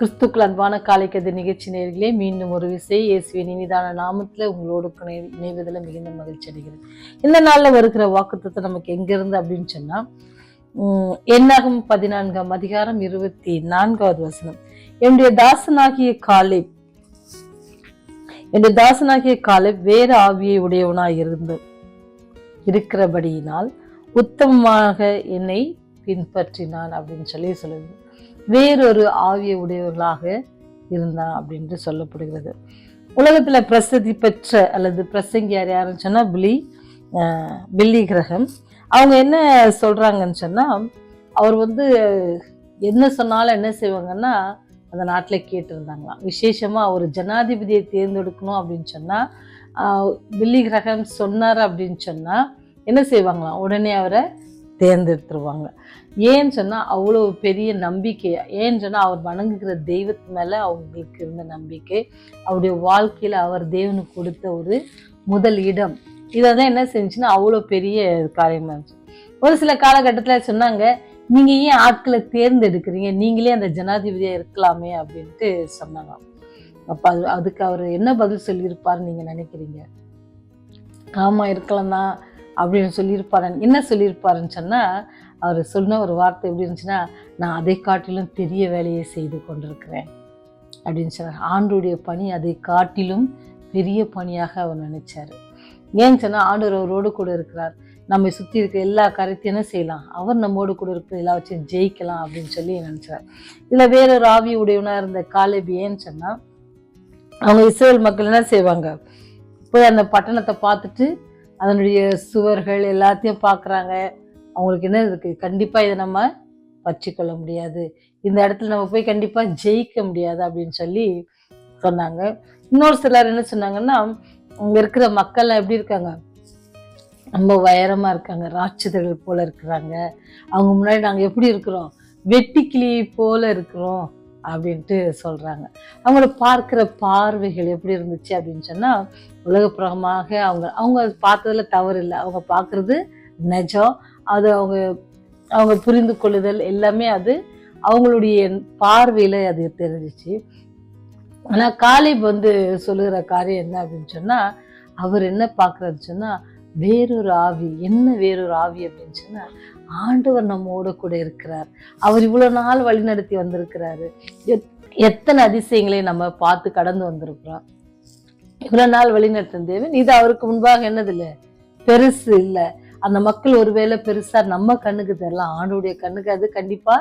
கிறிஸ்துக்கள் அன்பான காலைக்கதை நிகழ்ச்சி நேயர்களே, மீண்டும் ஒரு விசை இயேசுவின் இனிதான நாமத்துல உங்களோடு இணைவதில் மிகுந்த மகிழ்ச்சி அடைகிறேன். இந்த நாள்ல வருகிற வாக்குத்தத்தம் நமக்கு எங்கிருந்து அப்படின்னு சொன்னா, என்னாகும் 14ஆம் அதிகாரம் 24வது வசனம். என்னுடைய தாசனாகிய காலேப் வேற ஆவியை உடையவனாய் இருக்கிறபடியினால் உத்தமமாக என்னை பின்பற்றினான் அப்படின்னு சொல்லுது. வேறொரு ஆவியை உடையவர்களாக இருந்தான் அப்படின்ட்டு சொல்லப்படுகிறது. உலகத்துல பிரசித்தி பெற்ற அல்லது பிரசங்கியார் யாருன்னு சொன்னா பில்லி கிரஹாம். அவங்க என்ன சொல்றாங்கன்னு சொன்னா, அவர் என்ன சொன்னாலும் என்ன செய்வாங்கன்னா அந்த நாட்டுல கேட்டு இருந்தாங்களாம். விசேஷமா ஒரு ஜனாதிபதியை தேர்ந்தெடுக்கணும் அப்படின்னு சொன்னா, பில்லி கிரஹாம் சொன்னார் அப்படின்னு சொன்னா என்ன செய்வாங்களாம், உடனே அவரை தேர்ந்தெடுத்துருவாங்க. ஏன்னு சொன்னா அவ்வளவு பெரிய நம்பிக்கை. ஏன்னு சொன்னா அவர் வணங்குகிற தெய்வத்து மேல அவங்களுக்கு இருந்த நம்பிக்கை, அவருடைய வாழ்க்கையில அவர் தேவனுக்கு கொடுத்த ஒரு முதல் இடம், இதான் என்ன செஞ்சுன்னா அவ்வளோ பெரிய காரியமா இருந்துச்சு. ஒரு சில காலகட்டத்துல சொன்னாங்க, நீங்க ஏன் ஆட்களை தேர்ந்தெடுக்கிறீங்க, நீங்களே அந்த ஜனாதிபதியா இருக்கலாமே அப்படின்ட்டு சொன்னாங்க. அப்ப அதுக்கு அவர் என்ன பதில் சொல்லியிருப்பாருன்னு நீங்க நினைக்கிறீங்க? ஆமா இருக்கலாம் தான் அப்படின்னு சொல்லியிருப்பாரு. என்ன சொல்லியிருப்பாருன்னு சொன்னா, அவர் சொன்ன ஒரு வார்த்தை எப்படி இருந்துச்சுன்னா, நான் அதை காட்டிலும் பெரிய வேலையை செய்து கொண்டிருக்கிறேன் அப்படின்னு சொன்னார். ஆண்டோடைய பணி அதை காட்டிலும் பெரிய பணியாக அவர் நினைச்சாரு. ஏன்னு சொன்னா ஆண்டவர் அவரோடு கூட இருக்கிறார். நம்மை சுற்றி இருக்க எல்லா காரியத்தையும் என்ன செய்யலாம், அவர் நம்மோடு கூட இருக்கிற எல்லாவற்றையும் ஜெயிக்கலாம் அப்படின்னு சொல்லி நினைச்சார். இதுல வேறொரு ஆவி உடையவனா இருந்த காலேப் ஏன்னு சொன்னா, அவங்க இஸ்ரேல் மக்கள் என்ன செய்வாங்க, போய் அந்த பட்டணத்தை பார்த்துட்டு அதனுடைய சுவர்கள் எல்லாத்தையும் பார்க்குறாங்க. அவங்களுக்கு என்ன இருக்கு, கண்டிப்பா இதை நம்ம வச்சுக்கொள்ள முடியாது, இந்த இடத்துல நம்ம போய் கண்டிப்பா ஜெயிக்க முடியாது அப்படின்னு சொல்லி சொன்னாங்க. இன்னொரு சிலர் என்ன சொன்னாங்கன்னா, அங்க இருக்கிற மக்கள் எப்படி இருக்காங்க, ரொம்ப உயரமா இருக்காங்க, ராட்சதர்கள் போல இருக்கிறாங்க, அவங்க முன்னாடி நாங்க எப்படி இருக்கிறோம், வெட்டுக்கிளி போல இருக்கிறோம் அப்படின்ட்டு சொல்றாங்க. அவங்கள பார்க்கிற பார்வைகள் எப்படி இருந்துச்சு அப்படின்னு சொன்னா, உலகப்புறமாக அவங்க பார்த்ததுல தவறு இல்லை, அவங்க பார்க்கறது நிஜம், அது அவங்க புரிந்து கொள்ளுதல் எல்லாமே அது அவங்களுடைய பார்வையில அது தெரிஞ்சிச்சு. ஆனா காலேப் சொல்லுகிற காரியம் என்ன அப்படின்னு சொன்னா, அவர் என்ன பார்க்கறது சொன்னா, வேறொரு ஆவி. என்ன வேறொரு ஆவி அப்படின்னு சொன்னா, ஆண்டவர் நம்மோட கூட இருக்கிறார், அவர் இவ்வளவு நாள் வழி நடத்தி வந்திருக்கிறாரு, எத்தனை அதிசயங்களை நம்ம பார்த்து கடந்து வந்திருக்கிறோம். இவ்வளவு நாள் வழி நடத்தின தேவன் இது அவருக்கு முன்பாக என்னது இல்லை, பெருசு இல்லை. அந்த மக்கள் ஒருவேளை பெருசா நம்ம கண்ணுக்கு தெரியலாம், ஆண்டோடைய கண்ணுக்கு அது கண்டிப்பா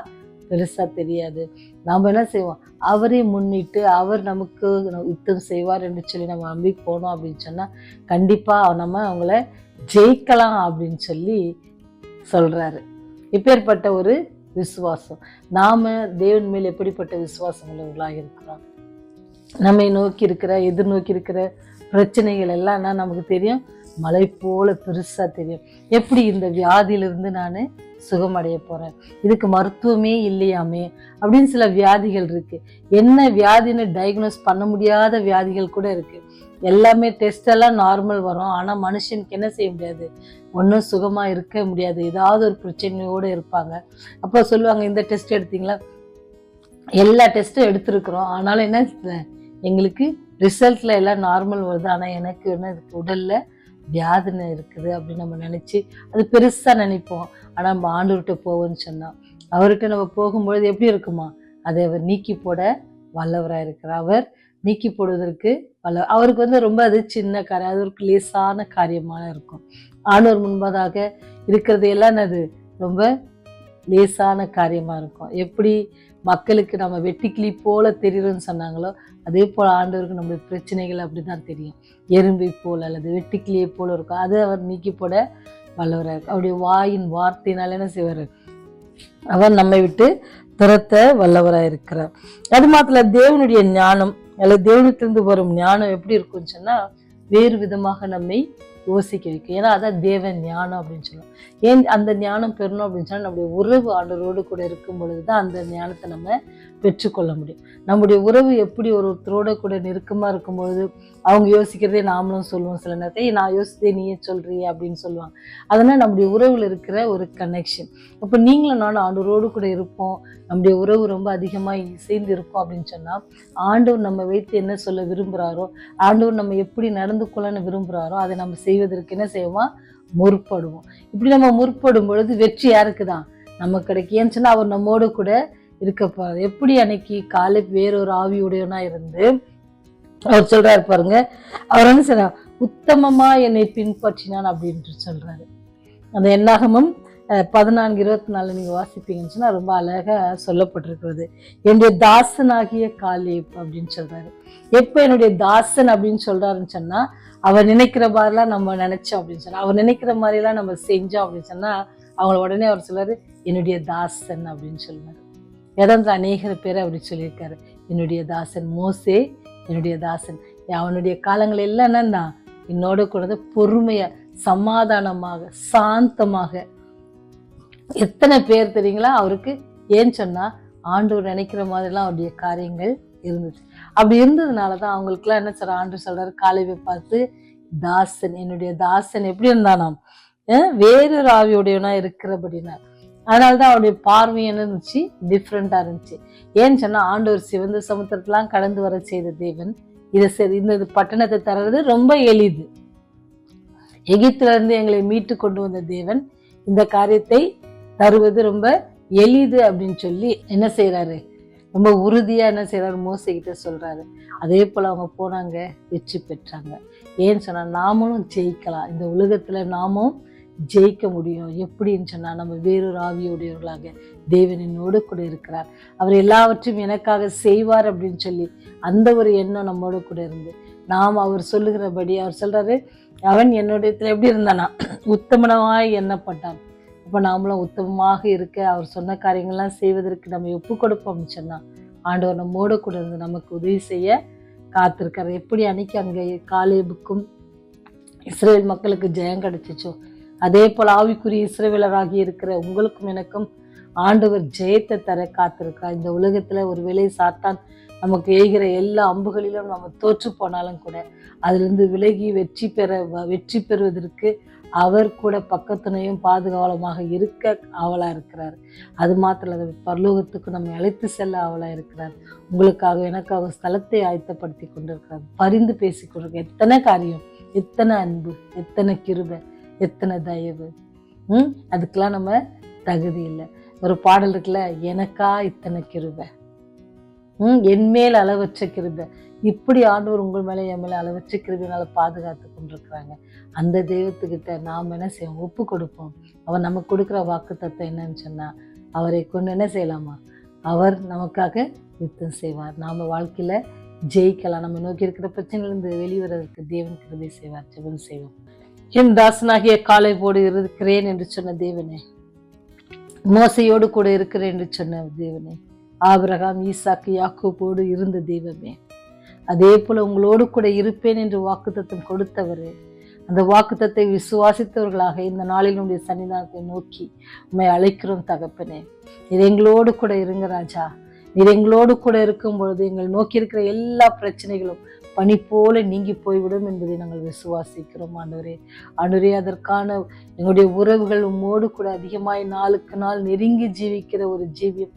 பெருசா தெரியாது. நாம என்ன செய்வோம், அவரே முன்னிட்டு அவர் நமக்கு யுத்தம் செய்வார் என்று சொல்லி நம்ம நம்பி போனோம் அப்படின்னு சொன்னா கண்டிப்பா நம்ம அவங்கள ஜெயிக்கலாம் அப்படின்னு சொல்லி சொல்றாரு. இப்பேற்பட்ட ஒரு விசுவாசம், நாம தேவன் மேல் எப்படிப்பட்ட விசுவாசம் உள்ளவர்களாக இருக்கிறோம். நம்மை நோக்கி இருக்கிற எதிர்நோக்கி இருக்கிற பிரச்சனைகள் எல்லாம் நமக்கு தெரியும், மலை போல பெருசா தெரியும். எப்படி இந்த வியாதியிலிருந்து நான் சுகமடைய போறேன், இதுக்கு மருத்துவமே இல்லையாமே அப்படின்னு சில வியாதிகள் இருக்கு. என்ன வியாதின்னு டயக்னோஸ் பண்ண முடியாத வியாதிகள் கூட இருக்கு. எல்லாமே டெஸ்ட் எல்லாம் நார்மல் வரும், ஆனா மனுஷனுக்கு என்ன செய்ய முடியாது, ஒன்றும் சுகமா இருக்க முடியாது, ஏதாவது ஒரு பிரச்சனையோடு இருப்பாங்க. அப்போ சொல்லுவாங்க, இந்த டெஸ்ட் எடுத்தீங்களா, எல்லா டெஸ்ட்டும் எடுத்திருக்கிறோம், ஆனாலும் என்ன எங்களுக்கு ரிசல்ட்ல எல்லாம் நார்மல் வருது, ஆனா எனக்கு என்ன உடல்ல வியாதினை இருக்குது அப்படின்னு நம்ம நினைச்சு அது பெருசா நினைப்போம். ஆனா நம்ம ஆண்டவர்கிட்ட போவோம்னு சொன்னா, அவர்கிட்ட நம்ம போகும்பொழுது எப்படி இருக்குமா, அதை அவர் நீக்கி போட வல்லவராக இருக்கிறார். அவர் நீக்கி போடுவதற்கு அவருக்கு ரொம்ப அது சின்ன காரியம், அது ஒரு லேசான காரியமாக இருக்கும். ஆண்டவர் முன்பதாக இருக்கிறது எல்லாம் அது ரொம்ப லேசான காரியமா இருக்கும். எப்படி மக்களுக்கு நம்ம வெட்டுக்கிளி போல தெரியும்னு சொன்னாங்களோ, அதே போல ஆண்டவருக்கு நம்மளுடைய பிரச்சனைகள் அப்படிதான் தெரியும், எறும்பை போல அல்லது வெட்டுக்கிளியை போல இருக்கும். அதை அவர் நீக்கி போட வல்லவராக இருக்கு. அவருடைய வாயின் வார்த்தையினால என்ன செய்வார், அவர் நம்மை விட்டு துரத்த வல்லவராக இருக்கிறார். அது மாத்திரம் தேவனுடைய ஞானம் அல்லது தேவனத்திலிருந்து வரும் ஞானம் எப்படி இருக்குன்னு சொன்னா, வேறு விதமாக நம்மை யோசிக்க வைக்கும். ஏன்னா அதான் தேவன் ஞானம் அப்படின்னு சொல்லுவோம். ஏன் அந்த ஞானம் பெறணும் அப்படின்னு சொன்னா, நம்முடைய உறவு ஆண்டவரோடு கூட இருக்கும் பொழுதுதான் அந்த ஞானத்தை நம்ம பெற்றுக்கொள்ள முடியும். நம்முடைய உறவு எப்படி ஒருத்தரோட கூட நெருக்கமா இருக்கும்பொழுது அவங்க யோசிக்கிறதே நாமளும் சொல்லுவோம். சில நேரத்தை நான் யோசித்தே நீயே சொல்றியே அப்படின்னு சொல்லுவாங்க. அதனால் நம்முடைய உறவில் இருக்கிற ஒரு கனெக்ஷன். அப்போ நீங்களும் நானும் ஆண்டவரோடு கூட இருப்போம், நம்முடைய உறவு ரொம்ப அதிகமாக இசைந்து இருக்கும் அப்படின்னு சொன்னால், ஆண்டவர் நம்ம வைத்து என்ன சொல்ல விரும்புகிறாரோ, ஆண்டவர் நம்ம எப்படி நடந்து கொள்ளன்னு விரும்புகிறாரோ அதை நம்ம செய்வதற்கு என்ன செய்வோம், முற்படுவோம். இப்படி நம்ம முற்படும் பொழுது வெற்றி யாருக்கு தான் நமக்கு கிடைக்கும். ஏன்னு சொன்னால் அவர் நம்மோடு கூட இருக்கப்போறாரு. எப்படி அன்னைக்கு காலை வேறொரு ஆவியுடையவனா இருந்து அவர் சொல்றாரு பாருங்க, அவர் என்ன சொல்றார், உத்தமமா என்னை பின்பற்றினான் அப்படின்ட்டு சொல்றாரு. அந்த என்னாகமும் 14:24 நீங்க வாசிப்பீங்கன்னு சொன்னா ரொம்ப அழகா சொல்லப்பட்டிருக்கிறது. என்னுடைய தாசனாகிய காலேப் அப்படின்னு சொல்றாரு. எப்ப என்னுடைய தாசன் அப்படின்னு சொல்றாருன்னு சொன்னா, அவர் நினைக்கிற மாதிரிலாம் நம்ம நினைச்சோம் அப்படின்னு சொன்னா, அவர் நினைக்கிற மாதிரிலாம் நம்ம செஞ்சோம் அப்படின்னு சொன்னா, அவங்கள உடனே அவர் சொல்றாரு என்னுடைய தாசன் அப்படின்னு சொல்றாரு. இடம் அநேக பேரை அப்படி சொல்லியிருக்காரு. என்னுடைய தாசன் மோசே, என்னுடைய தாசன். அவனுடைய காலங்கள் எல்லாம் என்னன்னா என்னோட கூட பொறுமையா, சமாதானமாக, சாந்தமாக. எத்தனை பேர் தெரியுங்களா அவருக்கு? ஏன்னு சொன்னா ஆண்டவர் நினைக்கிற மாதிரிலாம் அவருடைய காரியங்கள் இருந்துச்சு. அப்படி இருந்ததுனாலதான் அவங்களுக்குலாம் என்ன சொல்ற, ஆண்டவர் சொல்றாரு காலேபை பார்த்து, தாசன், என்னுடைய தாசன் எப்படி இருந்தானாம், வேறொரு ஆவியுடையவனா இருக்கிறபடினா. அதனாலதான் அவருடைய பார்வை என்ன இருந்துச்சு, டிஃப்ரெண்டா இருந்துச்சு. ஏன்னு சொன்னா ஆண்டவர் சிவந்த சமுத்திரத்தெல்லாம் கடந்து வர செய்த தேவன் இந்த பட்டணத்தை தர்றது ரொம்ப எளிது. எகிப்துல இருந்து எங்களை மீட்டு கொண்டு வந்த தேவன் இந்த காரியத்தை தருவது ரொம்ப எளிது அப்படின்னு சொல்லி என்ன செய்யறாரு, ரொம்ப உறுதியா என்ன செய்யறாரு, மோசே கிட்ட சொல்றாரு. அதே போல அவங்க போனாங்க, வெற்றி பெற்றாங்க. ஏன்னு சொன்னா நாமளும் ஜெயிக்கலாம், இந்த உலகத்துல நாமும் ஜெயிக்க முடியும். எப்படின்னு சொன்னா நம்ம வேறொரு ஆவியுடையவர்களாக தேவன் என்னோடு கூட இருக்கிறார், அவர் எல்லாவற்றையும் எனக்காக செய்வார் அப்படின்னு சொல்லி அந்த ஒரு எண்ணம் நம்மோடு கூட இருந்து நாம் அவர் சொல்லுகிறபடி, அவர் சொல்றாரு அவன் என்னுடைய எப்படி இருந்தானா உத்தமனமாய் எண்ணப்பட்டான். அப்ப நாமளும் உத்தமமாக இருக்க அவர் சொன்ன காரியங்கள்லாம் செய்வதற்கு நம்ம ஒப்பு கொடுப்போம்னு சொன்னா ஆண்டவர் நம்மோடு கூட இருந்து நமக்கு உதவி செய்ய காத்திருக்காரு. எப்படி அன்னைக்கு அங்கே காலேபுக்கும் இஸ்ரேல் மக்களுக்கு ஜெயம் கிடைச்சிச்சோ, அதே போல ஆவிக்குரிய இஸ்ரவேலராகி இருக்கிற உங்களுக்கும் எனக்கும் ஆண்டவர் ஜெயத்தை தர காத்திருக்கிறார். இந்த உலகத்துல ஒரு வேளை சாத்தான் நமக்கு எய்கிற எல்லா அம்புகளிலும் நம்ம தோற்று போனாலும் கூட அதிலிருந்து விலகி வெற்றி பெறுவதற்கு அவர் கூட பக்கத்துணையும் பாதுகாவலமாக இருக்க ஆவலா இருக்கிறார். அது மாத்திரம் இல்லை, பரலோகத்துக்கு நம்மை அழைத்து செல்ல ஆவலா இருக்கிறார். உங்களுக்காக எனக்காக ஸ்தலத்தை ஆயத்தப்படுத்தி கொண்டிருக்கிறார், பரிந்து பேசி கொண்டிருக்க. எத்தனை காரியம், எத்தனை அன்பு, எத்தனை கிருபை, எத்தனை தயவு. அதுக்கெல்லாம் நம்ம தகுதி இல்லை. ஒரு பாடல் இருக்குல்ல, எனக்கா இத்தனை கிருபை, என் மேல் அளவற்ற கிருபை. இப்படி ஆண்டவர் உங்கள் மேலே என் மேலே அளவற்ற கிருபையினால பாதுகாத்து கொண்டிருக்கிறாங்க. அந்த தெய்வத்துக்கிட்ட நாம் என்ன செய்வோம், ஒப்பு கொடுப்போம். அவர் நமக்கு கொடுக்குற வாக்கு தத்துவம் என்னன்னு சொன்னா, அவரை கொண்டு என்ன செய்யலாமா, அவர் நமக்காக யுத்தம் செய்வார். நாம வாழ்க்கையில ஜெயிக்கலாம். நம்ம நோக்கி இருக்கிற பிரச்சனையிலிருந்து வெளிவரதுக்கு தேவன் கிருபை செய்வார். ஜெபம் செய்வோம். என் தாசனாகிய காலேபோடு இருக்கிறேன் என்று சொன்ன தேவனே, மோசையோடு கூட இருக்கிறேன் என்று சொன்ன தேவனே, ஆபிரகாம், ஈசாக்கு, யாக்கோபோடு இருந்த தெய்வமே, அதே போல உங்களோடு கூட இருப்பேன் என்று வாக்குத்தத்தம் கொடுத்தவரே, அந்த வாக்குத்தத்தை விசுவாசித்தவர்களாக இந்த நாளில் உடைய சன்னிதானத்தை நோக்கி உண்மை அழைக்கிறோம் தகப்பனே. இது எங்களோடு கூட இருங்க ராஜா. நீர் எங்களோடு கூட இருக்கும் பொழுது எங்கள் நோக்கி இருக்கிற எல்லா பிரச்சனைகளும் பனி போல நீங்கி போய்விடும் என்பதை நாங்கள் விசுவாசிக்கிறோம் ஆண்டவரே. ஆண்டவரே, அதற்கான எங்களுடைய உறவுகள் உம்மோடு கூட அதிகமாய் நாளுக்கு நாள் நெருங்கி ஜீவிக்கிற ஒரு ஜீவியம்,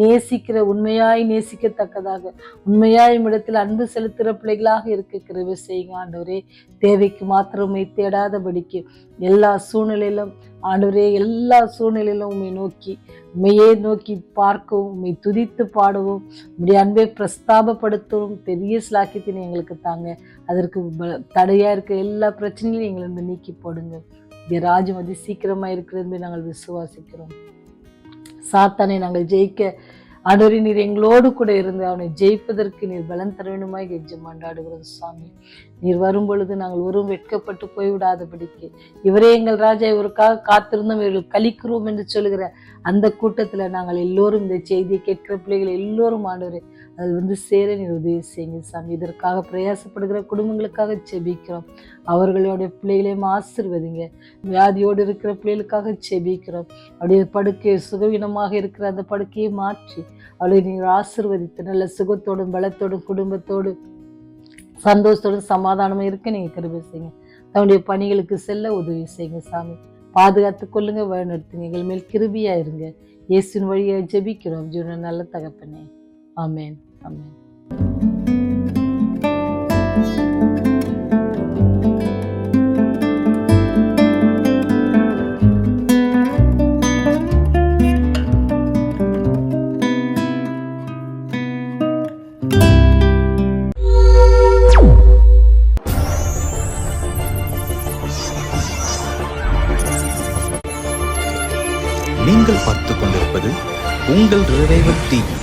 நேசிக்கிற, உண்மையாய் நேசிக்கத்தக்கதாக, உண்மையாய் இடத்தில் அன்பு செலுத்துகிற பிள்ளைகளாக இருக்க கிருபை செய்யுங்க ஆண்டவரே. தேவைக்கு மாத்திரமே தேடாதபடிக்கு எல்லா சூழ்நிலையிலும் ஆண்டவரே, எல்லா சூழ்நிலையிலும் உண்மை நோக்கி, உண்மையே நோக்கி பார்க்கவும், உண்மை துதித்து பாடவும், உடைய அன்பை பிரஸ்தாபப்படுத்தவும் பெரிய சிலாக்கியத்தினை எங்களுக்கு தாங்க. அதற்கு தடையா இருக்க எல்லா பிரச்சனைகளையும் எங்களை நீக்கி போடுங்க. இந்த ராஜ்யம் அதி சீக்கிரமா இருக்கிறது நாங்கள் விசுவாசிக்கிறோம். சாத்தானை நாங்கள் ஜெயிக்க ஆண்டவரே, நீர் எங்களோடு கூட இருந்து அவனை ஜெயிப்பதற்கு நீர் பலன் தர வேண்டுமாய் கெஞ்சி மன்றாடுகிறோம் சுவாமி. நீர் வரும் பொழுது நாங்கள் ஒருவரும் வெட்கப்பட்டு போய்விடாதபடிக்கு, இவரே எங்கள் ராஜா, இவருக்காக காத்திருந்தோம், இவர்கள் கலிக்கிறோம் என்று சொல்லுகிற அந்த கூட்டத்துல நாங்கள் எல்லோரும், இந்த செய்தியை கேட்கிற பிள்ளைகள் எல்லோரும் ஆண்டவரே அது சேர நீர் உதவி செய்யுங்க சாமி. இதற்காக பிரயாசப்படுகிற குடும்பங்களுக்காக செபிக்கிறோம். அவர்களுடைய பிள்ளைகளையும் ஆசீர்வதிங்க. வியாதியோடு இருக்கிற பிள்ளைகளுக்காக செபிக்கிறோம். அப்படியே படுக்கை சுகவீனமாக இருக்கிற அந்த படுக்கையை மாற்றி அவளை நீங்கள் ஆசீர்வதித்து நல்ல சுகத்தோடும் பலத்தோடும் குடும்பத்தோடு சந்தோஷத்தோடு சமாதானமா இருக்க நீங்க கிருபை செய்யுங்க. தன்னுடைய பணிகளுக்கு செல்ல உதவி செய்யுங்க சாமி. பாதுகாத்து கொள்ளுங்க, வழிநடத்துங்க. எங்கள் மேல் கிருபியா இருங்க. இயேசுவின் வழியை ஜெபிக்கிறோம் ஜீவன நல்ல தகப்பனே. ஆமென், ஆமென். நீங்கள் பார்த்துக் கொண்டிருப்பது உங்கள் ரிவைவல் டிவி.